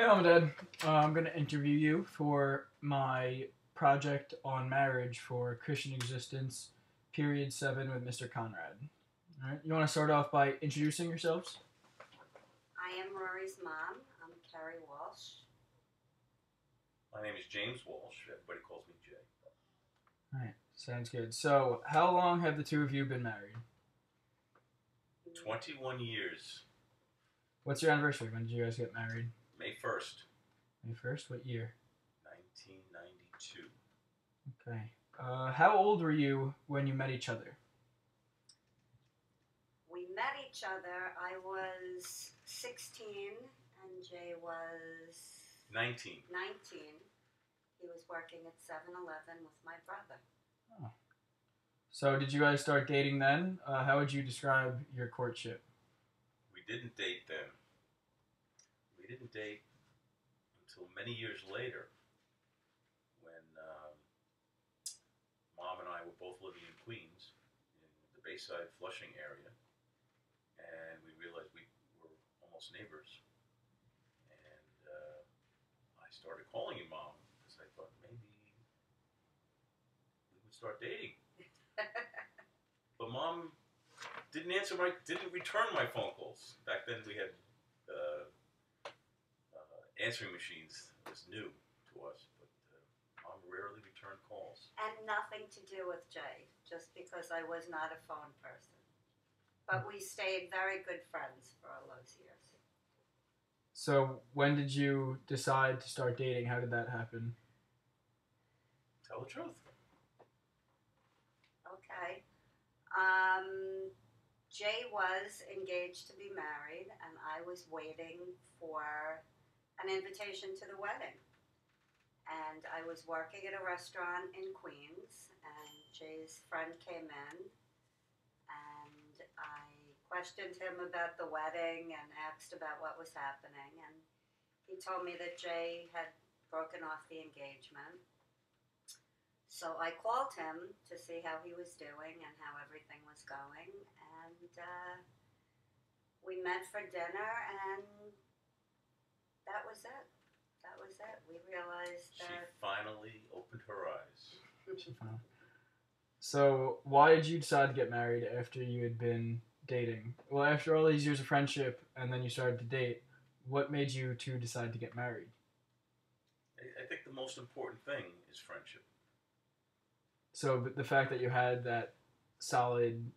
Hey, Mom and Dad. I'm going to interview you for my project on marriage for Christian Existence, period 7 with Mr. Conrad. All right. You want to start off by introducing yourselves? I am Rory's mom. I'm Carrie Walsh. My name is James Walsh. Everybody calls me Jay. All right. Sounds good. So, how long have the two of you been married? 21 years. What's your anniversary? When did you guys get married? May 1st, May 1st? What year? 1992. Okay. How old were you when you met each other? We met each other. I was 16 and Jay was 19. 19. He was working at 7-Eleven with my brother. Oh. So, did you guys start dating then? How would you describe your courtship? We didn't date then. We didn't date until many years later when Mom and I were both living in Queens, in the Bayside Flushing area, and we realized we were almost neighbors. And I started calling you Mom because I thought maybe we would start dating. But Mom didn't return my phone calls. Back then we had answering machines. It was new to us, but Mom rarely returned calls. And nothing to do with Jay, just because I was not a phone person. But we stayed very good friends for all those years. So, when did you decide to start dating? How did that happen? Tell the truth. Okay. Jay was engaged to be married, and I was waiting for an invitation to the wedding. And I was working at a restaurant in Queens, and Jay's friend came in, and I questioned him about the wedding and asked about what was happening. And he told me that Jay had broken off the engagement. So I called him to see how he was doing and how everything was going. And we met for dinner, and that was it. That was it. We realized She that. finally opened her eyes. So, why did you decide to get married after you had been dating? Well, after all these years of friendship and then you started to date, what made you two decide to get married? I think the most important thing is friendship. So, the fact that you had that solid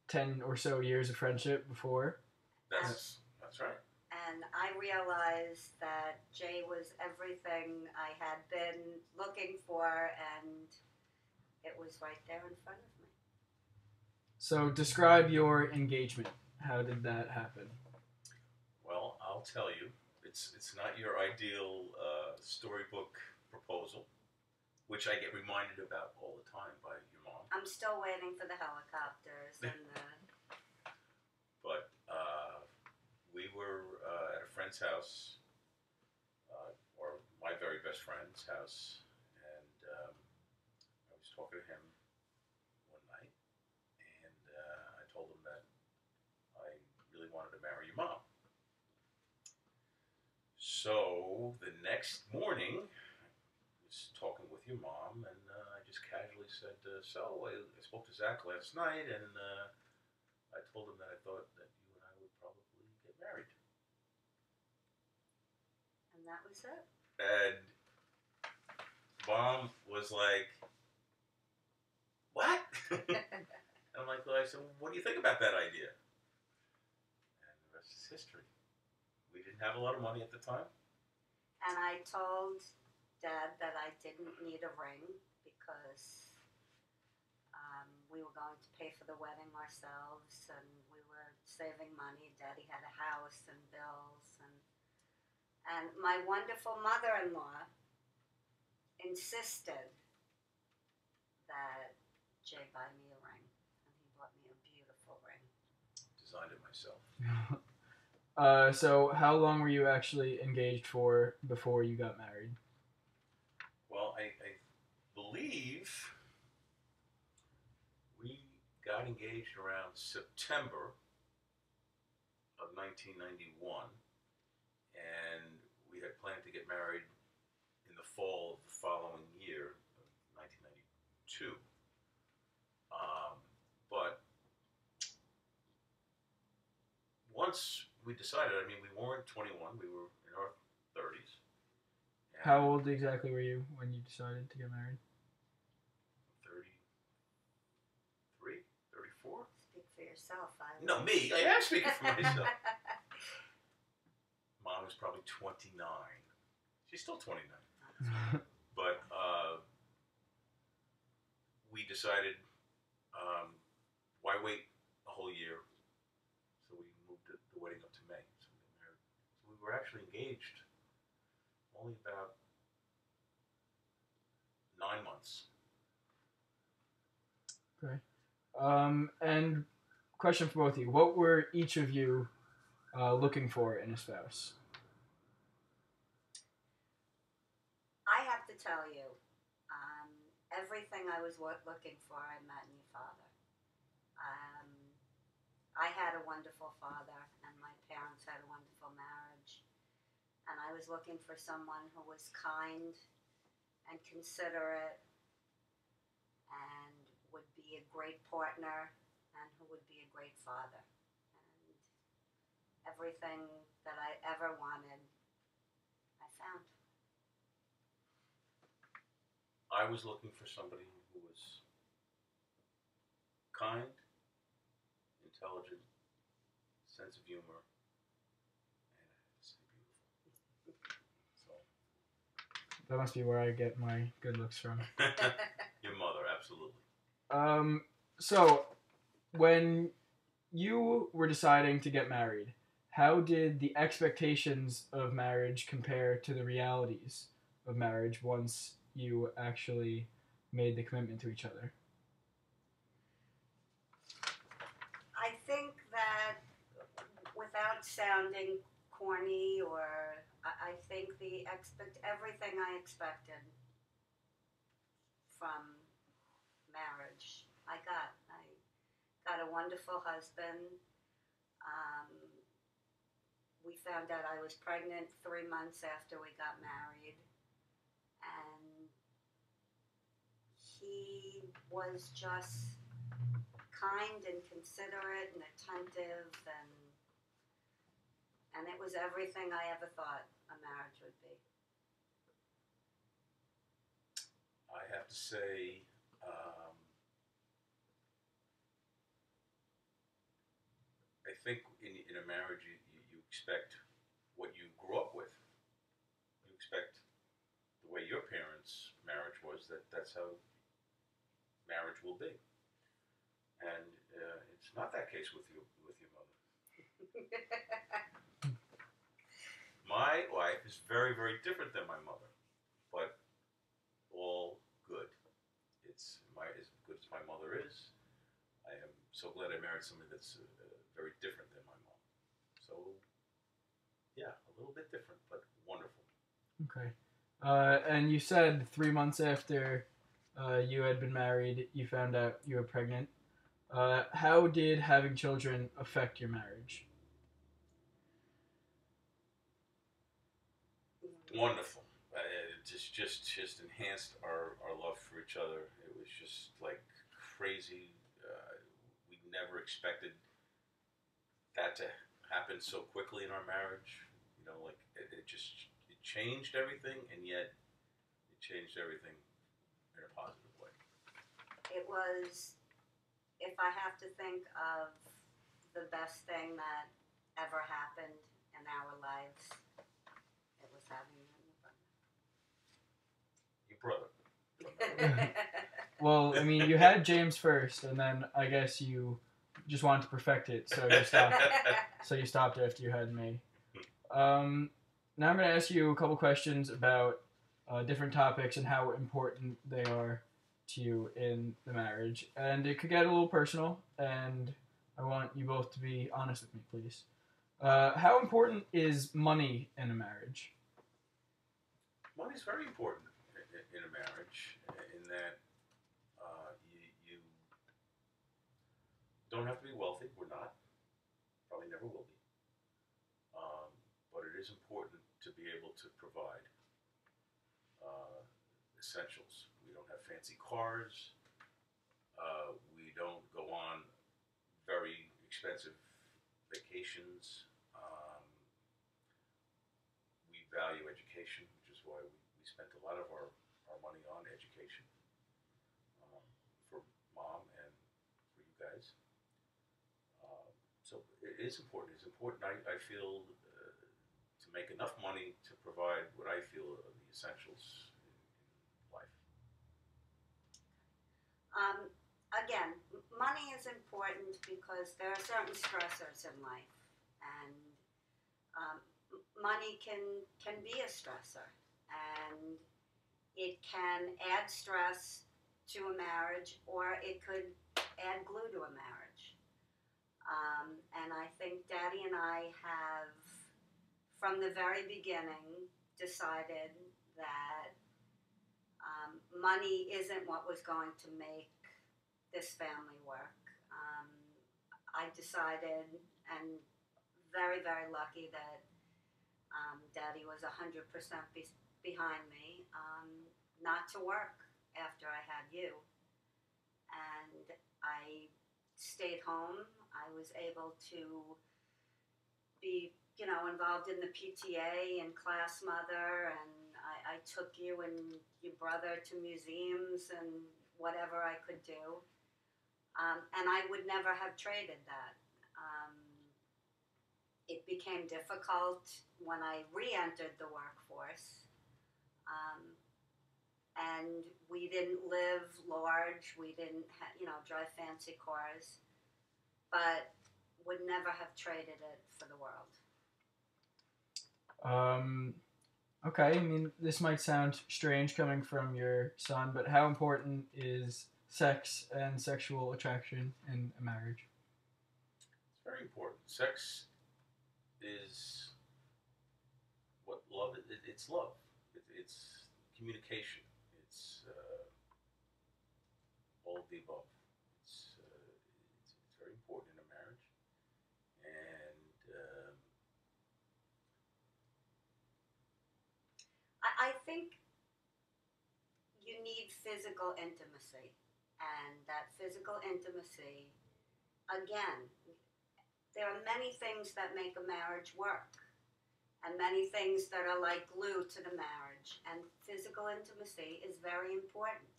10 or so years of friendship before? That's right. And I realized that Jay was everything I had been looking for, and it was right there in front of me. So, describe your engagement. How did that happen? Well, I'll tell you, it's not your ideal storybook proposal, which I get reminded about all the time by your mom. I'm still waiting for the helicopters and the. But we were at a friend's house, or my very best friend's house, and I was talking to him one night, and I told him that I really wanted to marry your mom. So the next morning, I was talking with your mom, and I just casually said, "So I spoke to Zach last night, and I told him that I thought that you and I would probably get married." And that was it. And Mom was like, "What?" And I'm like, "Well," I said, "What do you think about that idea?" And the rest is history. We didn't have a lot of money at the time. And I told Dad that I didn't need a ring because we were going to pay for the wedding ourselves, and we were saving money. Daddy had a house and bills, and my wonderful mother-in-law insisted that Jay buy me a ring, and he bought me a beautiful ring. Designed it myself. So, how long were you actually engaged for before you got married? Well, I believe we got engaged around September of 1991, and we had decided. I mean, we weren't 21. We were in our 30s. How old exactly were you when you decided to get married? 33, 34. Speak for yourself. No, me. I am speaking for myself. Mom was probably 29. She's still 29. But we decided, why wait a whole year? So we moved the wedding up to May. So we got married. So we were actually engaged only about 9 months. Okay. And question for both of you: what were each of you looking for in a spouse? I have to tell you, everything I was looking for, I met in your father. I had a wonderful father, and my parents had a wonderful marriage. And I was looking for someone who was kind and considerate and would be a great partner and who would be a great father. And everything that I ever wanted, I found. I was looking for somebody who was kind, intelligent, sense of humor, and I have to say beautiful. So That must be where I get my good looks from. your mother, absolutely. So when you were deciding to get married, how did the expectations of marriage compare to the realities of marriage once you actually made the commitment to each other? I think that without sounding corny or I think everything I expected from marriage I got. I got a wonderful husband. We found out I was pregnant 3 months after we got married, and he was just kind and considerate and attentive, and it was everything I ever thought a marriage would be. I have to say, I think in a marriage you expect what you grew up with. You expect the way your parents' marriage was, that's how marriage will be. And it's not that case with your mother. My wife is very, very different than my mother, but all good. It's as good as my mother is. I am so glad I married somebody that's very different than my mom. So, yeah, a little bit different, but wonderful. Okay. And you said 3 months after you had been married, you found out you were pregnant. How did having children affect your marriage? Wonderful. It just enhanced our love for each other. It was just like crazy. We never expected that to happen so quickly in our marriage. You know, like it changed everything, and yet it changed everything in a positive way. It was, if I have to think of the best thing that ever happened in our lives, it was having you and Your brother. your brother. Well, I mean, you had James first, and then I guess you just wanted to perfect it, so you stopped. So you stopped after you had me. Now I'm going to ask you a couple questions about different topics and how important they are to you in the marriage. And it could get a little personal, and I want you both to be honest with me, please. How important is money in a marriage? Money's very important in a marriage, in that you don't have to be wealthy. We're not. Probably never will be. But it is important to be able to provide essentials. We don't have fancy cars. We don't go on very expensive vacations. value education, which is why we spent a lot of our money on education for mom and for you guys. So it is important. It's important, I feel, to make enough money to provide what I feel are the essentials in life. Again, money is important because there are certain stressors in life, and um, money can be a stressor, and it can add stress to a marriage, or it could add glue to a marriage. And I think Daddy and I have, from the very beginning, decided that money isn't what was going to make this family work. I decided, and very, very lucky that Daddy was 100% behind me, not to work after I had you. And I stayed home. I was able to be, involved in the PTA and class mother, and I took you and your brother to museums and whatever I could do. And I would never have traded that. It became difficult when I re-entered the workforce. And we didn't live large. We didn't, drive fancy cars, but would never have traded it for the world. Okay, I mean, this might sound strange coming from your son, but how important is sex and sexual attraction in a marriage? It's very important. Sex is what love is. It's love. It's communication. It's all of the above. It's very important in a marriage, and I think you need physical intimacy, and that physical intimacy, again, there are many things that make a marriage work, and many things that are like glue to the marriage, and physical intimacy is very important.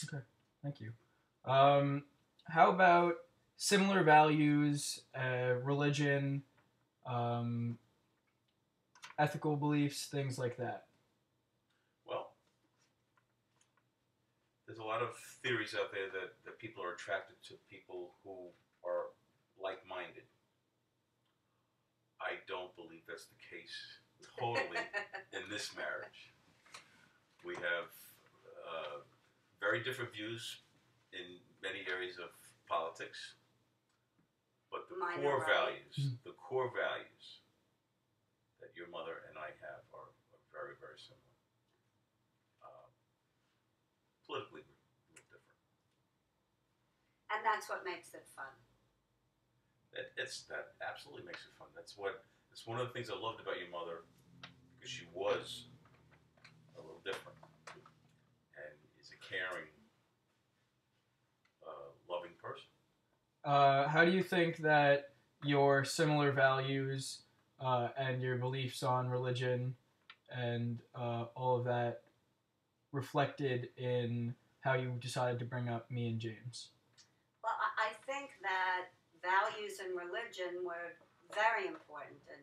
Okay, thank you. How about similar values, religion, um, ethical beliefs, things like that? well, there's a lot of theories out there that people are attracted to people who are like-minded. I don't believe that's the case totally in this marriage. We have very different views in many areas of politics, but the Mine core are right. values, the core values that your mother and I have are very, very similar. Politically, we're different. And that's what makes it fun. That absolutely makes it fun. That's one of the things I loved about your mother, because she was a little different and is a caring, loving person. How do you think that your similar values and your beliefs on religion and all of that reflected in how you decided to bring up me and James? Well, I think that values and religion were very important in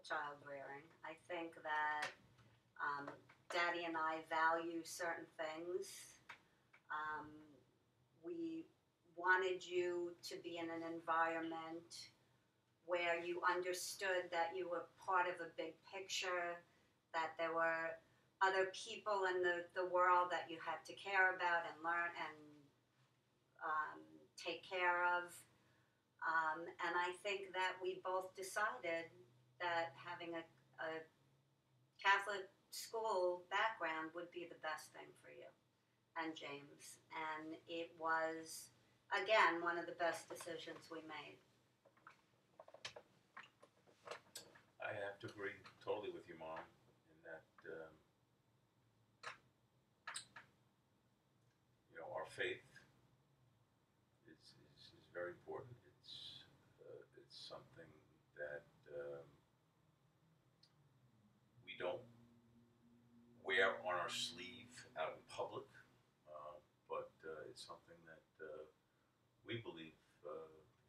child rearing. I think that Daddy and I value certain things. We wanted you to be in an environment where you understood that you were part of a big picture, that there were other people in the world that you had to care about and learn and take care of. And I think that we both decided that having a Catholic school background would be the best thing for you and James. And it was, again, one of the best decisions we made. I have to agree totally with you, Mom, in that our faith is very important. It's something that we don't wear on our sleeve out in public, but it's something that we believe the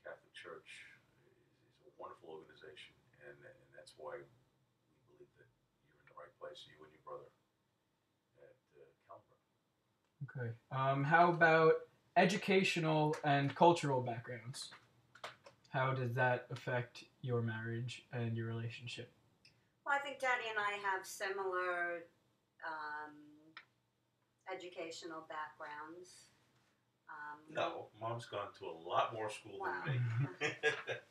Catholic Church is a wonderful organization, and that's why we believe that you're in the right place, you and your brother at Calvary. Okay. How about educational and cultural backgrounds? How does that affect your marriage and your relationship? Well, I think Daddy and I have similar um, educational backgrounds. No, Mom's gone to a lot more school Wow. than me.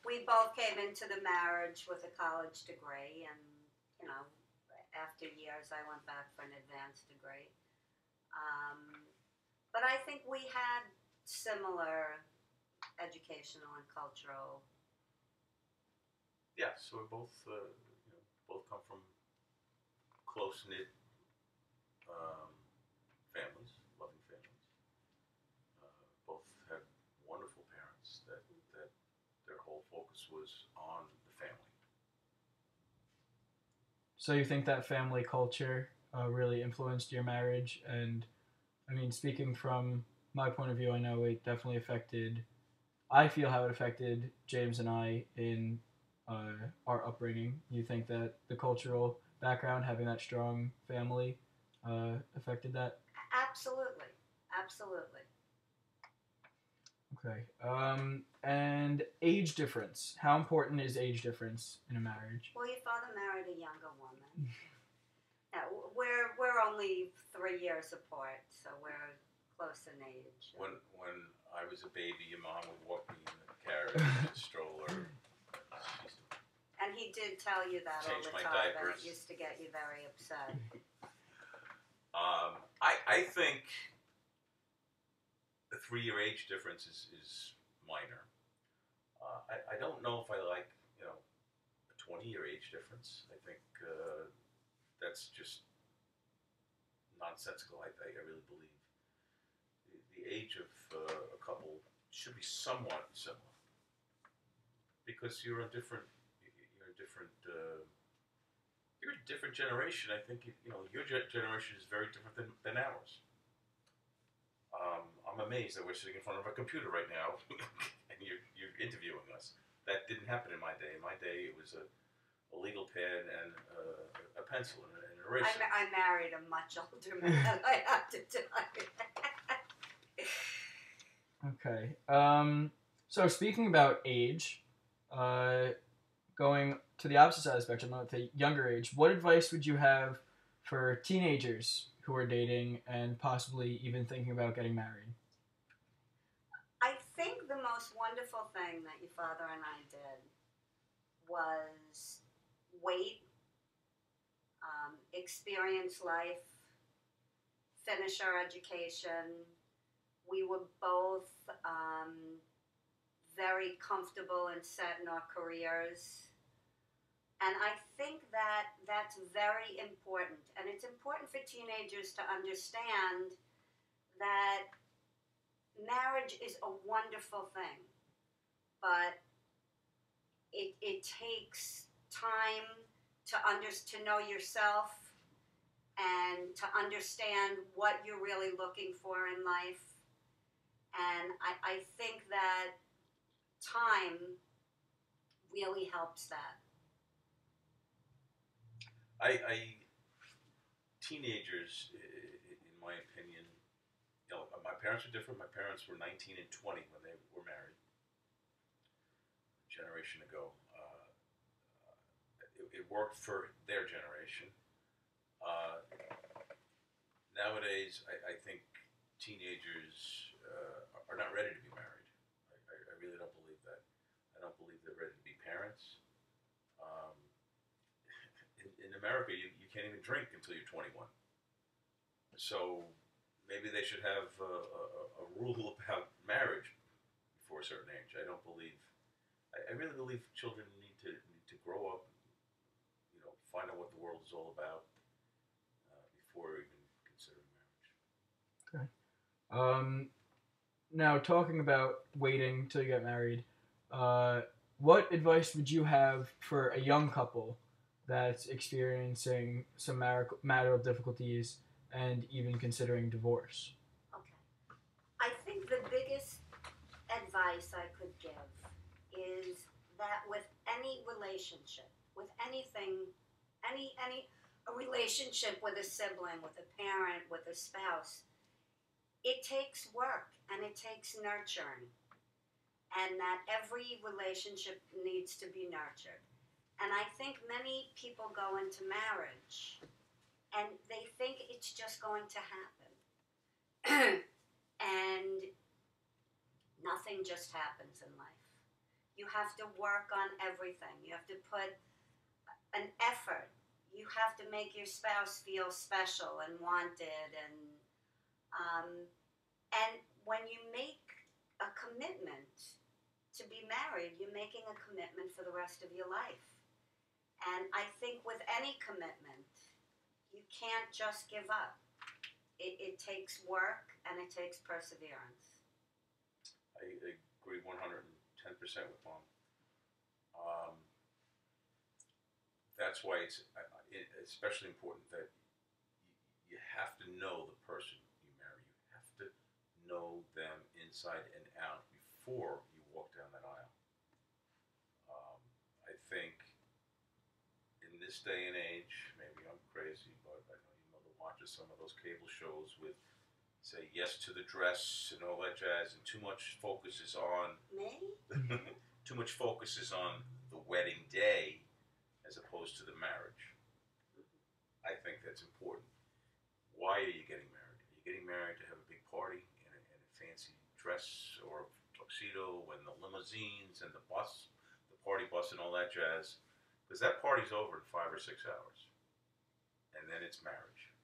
We both came into the marriage with a college degree, and you know, after years, I went back for an advanced degree. But I think we had similar educational and cultural. Yeah, so we're both, both come from close knit families, loving families. Both had wonderful parents that their whole focus was on the family. So you think that family culture really influenced your marriage? And I mean, speaking from my point of view, I know it definitely affected. I feel how it affected James and I in our upbringing. You think that the cultural background, having that strong family, affected that? Absolutely, absolutely. Okay. And age difference. How important is age difference in a marriage? Well, your father married a younger woman. Yeah, we're only 3 years apart, so we're close in age. When I was a baby, your mom would walk me in the carriage, in the stroller. And he did tell you that all Change the my time, and diapers. it used to get you very upset. I think the 3-year age difference is minor. I don't know if I like a 20-year age difference. I think that's just nonsensical. I really believe the age of a couple should be somewhat similar because you're a different generation. I think your generation is very different than ours. I'm amazed that we're sitting in front of a computer right now and you're interviewing us. That didn't happen in my day. In my day, it was a legal pad and a pencil and an eraser. I married a much older man, I have to tell you. Okay. So speaking about age, going to the opposite side of the spectrum, at the younger age, what advice would you have for teenagers who are dating and possibly even thinking about getting married? I think the most wonderful thing that your father and I did was wait, experience life, finish our education. We were both very comfortable and set in our careers. And I think that that's very important. And it's important for teenagers to understand that marriage is a wonderful thing, but it takes time to know yourself and to understand what you're really looking for in life. And I think that time really helps that. Teenagers, in my opinion, my parents are different. My parents were 19 and 20 when they were married, a generation ago. It worked for their generation. Nowadays, I think teenagers are not ready to be married. I really don't believe that. I don't believe they're ready to be parents. Um, in America, you can't even drink until you're 21. So maybe they should have a rule about marriage before a certain age. I don't believe. I really believe children need to grow up, find out what the world is all about before even considering marriage. Okay. Now, talking about waiting till you get married, what advice would you have for a young couple that's experiencing some marital difficulties and even considering divorce? Okay. I think the biggest advice I could give is that with any relationship, with anything, any a relationship with a sibling, with a parent, with a spouse, it takes work and it takes nurturing, and that every relationship needs to be nurtured. And I think many people go into marriage and they think it's just going to happen. And nothing just happens in life. You have to work on everything. You have to put an effort. You have to make your spouse feel special and wanted, um, and when you make a commitment to be married, you're making a commitment for the rest of your life. And I think with any commitment, you can't just give up. It takes work and it takes perseverance. I agree 110% with Mom. Um, that's why it's especially important that you have to know the person you marry. You have to know them inside and out before you walk down that aisle. I think in this day and age, maybe I'm crazy, but I know your mother watches some of those cable shows with say yes to the dress and all that jazz, and too much focus is on Me? too much focus is on the wedding day as opposed to the marriage. I think that's important. Why are you getting married? Are you getting married to have a big party in a fancy dress or tuxedo and the limousines and the bus, the party bus and all that jazz? Because that party's over in 5 or 6 hours, and then it's marriage.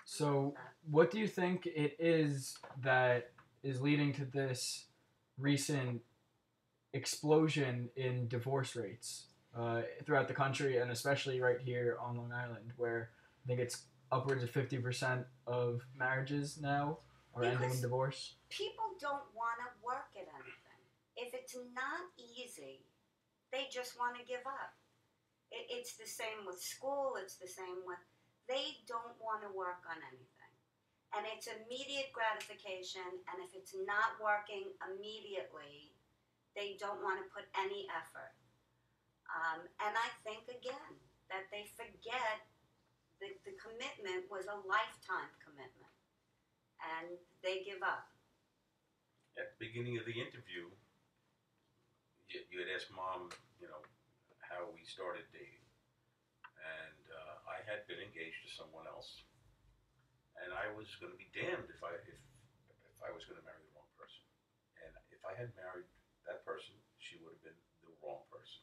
So, what do you think it is that is leading to this recent explosion in divorce rates throughout the country, and especially right here on Long Island, where I think it's upwards of 50% of marriages now are ending in divorce? People don't want to work at anything. If it's not easy, they just want to give up. It's the same with school, it's the same with. They don't want to work on anything. And it's immediate gratification, and if it's not working immediately, they don't want to put any effort. And I think, again, that they forget that the commitment was a lifetime commitment, and they give up. At the beginning of the interview, you had asked Mom, how we started dating. And I had been engaged to someone else, and I was going to be damned if I was going to marry the wrong person. And if I had married that person, she would have been the wrong person.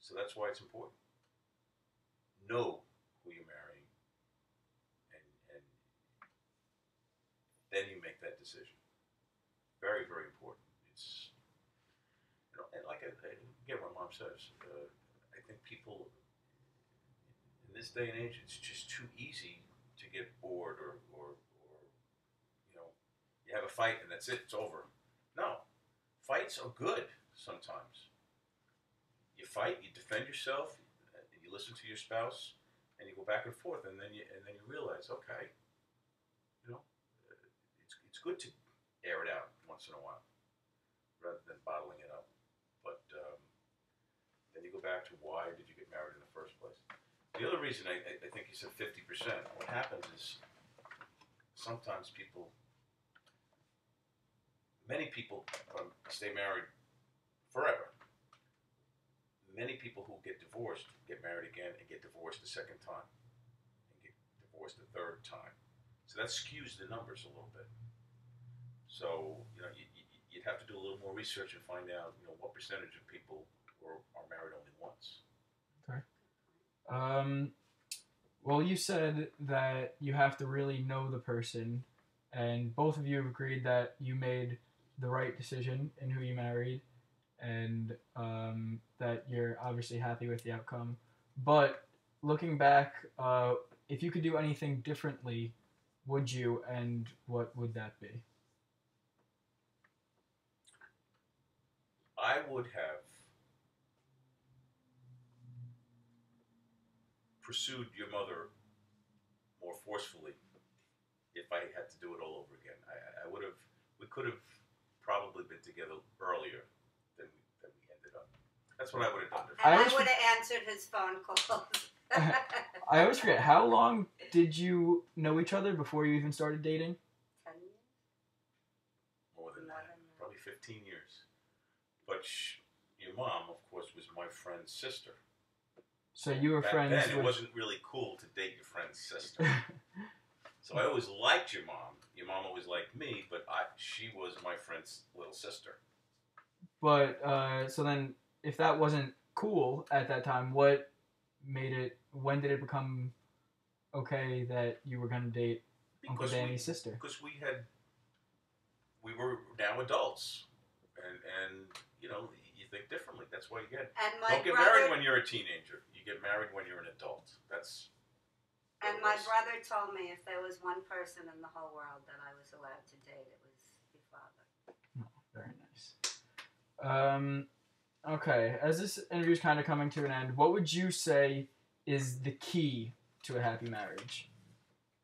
So that's why it's important. Know who you're marrying, and then you make that decision. Very, very important. It's and like again, what Mom says, I think people in this day and age, it's just too easy to get bored or you have a fight and that's it, it's over. No, fights are good sometimes. You fight, you defend yourself, you listen to your spouse, and you go back and forth, and then you realize, okay, it's good to air it out once in a while rather than bottling it up. But then you go back to why did you get married in the first place? The other reason I think you said 50%. What happens is sometimes many people stay married forever. Many people who get divorced get married again and get divorced a second time and get divorced a third time. So that skews the numbers a little bit. So you'd have to do a little more research and find out what percentage of people are married only once. Okay. Well, you said that you have to really know the person, and both of you have agreed that you made the right decision in who you married, and that you're obviously happy with the outcome. But looking back, if you could do anything differently, would you, and what would that be? I I would have pursued your mother more forcefully if I had to do it all over again. I would have. We could have probably been together earlier than we ended up. That's what I would have done And I differently. would have answered his phone calls. I always forget, how long did you know each other before you even started dating? 10 years? More than More that. than that. Probably 15 years. But your mom, of course, was my friend's sister. So you were Back friends then, it with... wasn't really cool to date your friend's sister. So I always liked your mom. Your mom always liked me, but she was my friend's little sister. But, so then, if that wasn't cool at that time, what made it... When did it become okay that you were going to date Uncle Danny's sister? Because we were now adults. And you know, you think differently. That's why you get... Don't get married when you're a teenager. You get married when you're an adult. That's... And my brother told me if there was one person in the whole world that I was allowed to date, it was your father. Oh, very nice. Okay, as this interview is kind of coming to an end, what would you say is the key to a happy marriage?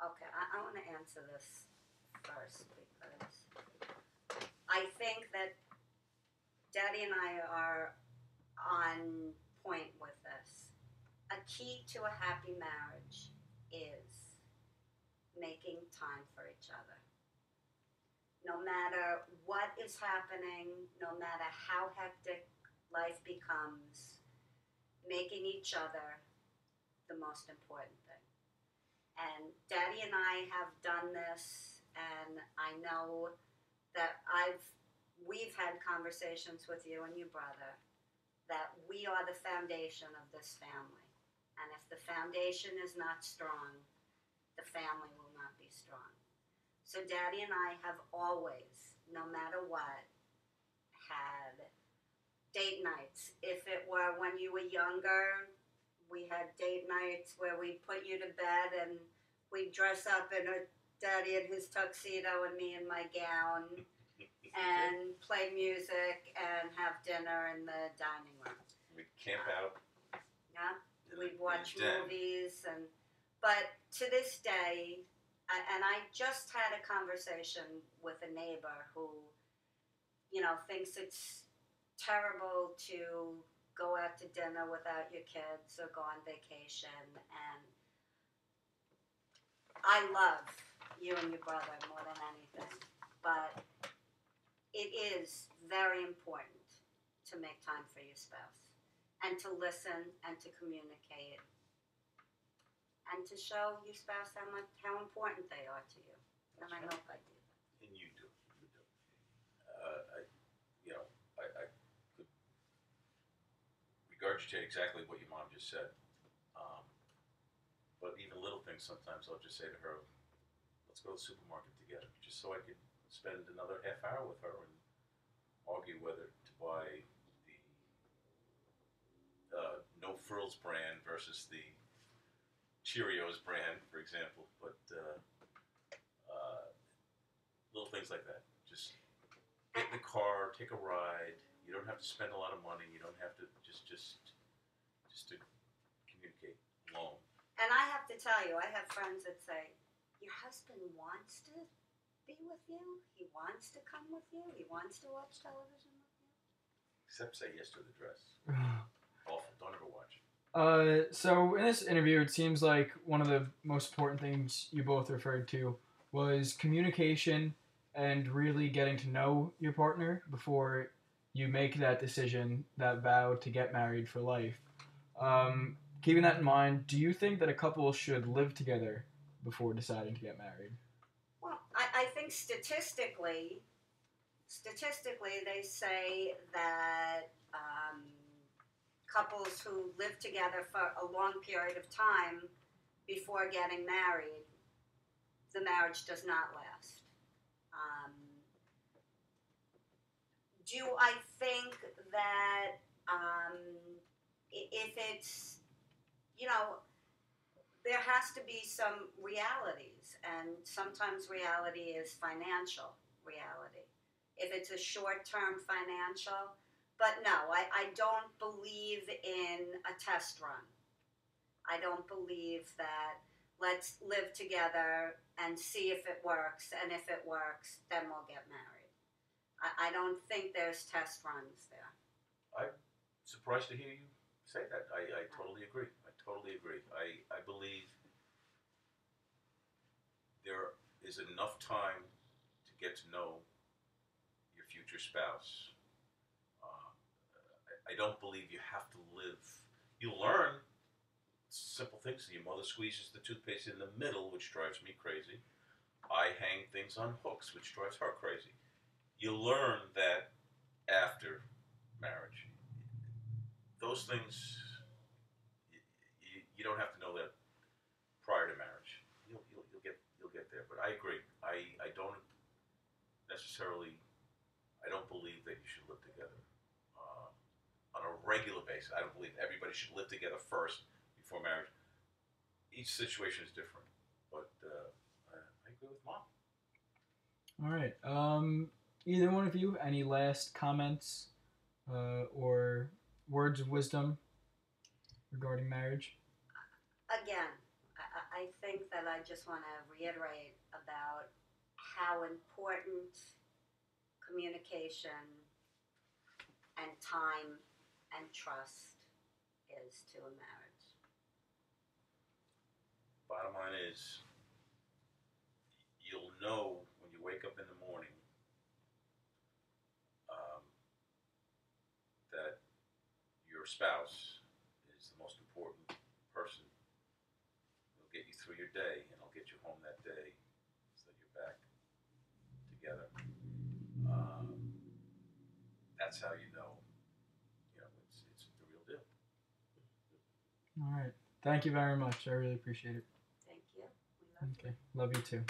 Okay, I want to answer this first because I think that Daddy and I are on point with this. A key to a happy marriage is making time for each other. No matter what is happening, no matter how hectic life becomes, making each other the most important thing. And Daddy and I have done this, and I know that we've had conversations with you and your brother that we are the foundation of this family. And if the foundation is not strong, the family will not be strong. So Daddy and I have always, no matter what, had date nights. If it were when you were younger, we had date nights where we'd put you to bed and we'd dress up in Daddy in his tuxedo and me in my gown and play music and have dinner in the dining room. We'd camp out. Yeah. We'd watch movies, but to this day, and I just had a conversation with a neighbor who, thinks it's terrible to go out to dinner without your kids or go on vacation, and I love you and your brother more than anything, but it is very important to make time for your spouse. And to listen and to communicate and to show your spouse how important they are to you. And I hope I do that. And you do. I could regurgitate exactly what your mom just said. But even little things, sometimes I'll just say to her, let's go to the supermarket together, just so I could spend another half hour with her and argue whether to buy No Frills brand versus the Cheerios brand, for example. But little things like that. Just get in the car, take a ride. You don't have to spend a lot of money. You don't have to just to communicate alone. And I have to tell you, I have friends that say, your husband wants to be with you. He wants to come with you. He wants to watch television with you. Except say yes to the dress. Awful. Don't ever watch. So in this interview, it seems like one of the most important things you both referred to was communication and really getting to know your partner before you make that decision, that vow to get married for life. Keeping that in mind, do you think that a couple should live together before deciding to get married? Well, I think statistically, they say that couples who live together for a long period of time before getting married, the marriage does not last. Do I think that if it's, there has to be some realities, and sometimes reality is financial reality. If it's a short-term financial, But no, I don't believe in a test run. I don't believe that let's live together and see if it works, and if it works, then we'll get married. I don't think there's test runs there. I'm surprised to hear you say that. I totally agree. I totally agree. I believe there is enough time to get to know your future spouse. Uh, I don't believe you have to live. You learn simple things. Your mother squeezes the toothpaste in the middle, which drives me crazy. I hang things on hooks, which drives her crazy. You learn that after marriage. Those things, you don't have to know that prior to marriage. You'll get there. But I agree. I don't necessarily. I don't believe that you should live together on a regular basis. I don't believe everybody should live together first before marriage. Each situation is different, but I agree with Mom. All right. Either one of you, any last comments or words of wisdom regarding marriage? Again, I think that I just want to reiterate about how important communication and time and trust is to a marriage. Bottom line is, you'll know when you wake up in the morning that your spouse is the most important person. It'll get you through your day, and it'll get you home that day, so that you're back together. That's how you know. It's the real deal. All right. Thank you very much. I really appreciate it. Thank you. We love you. Okay. Love you too.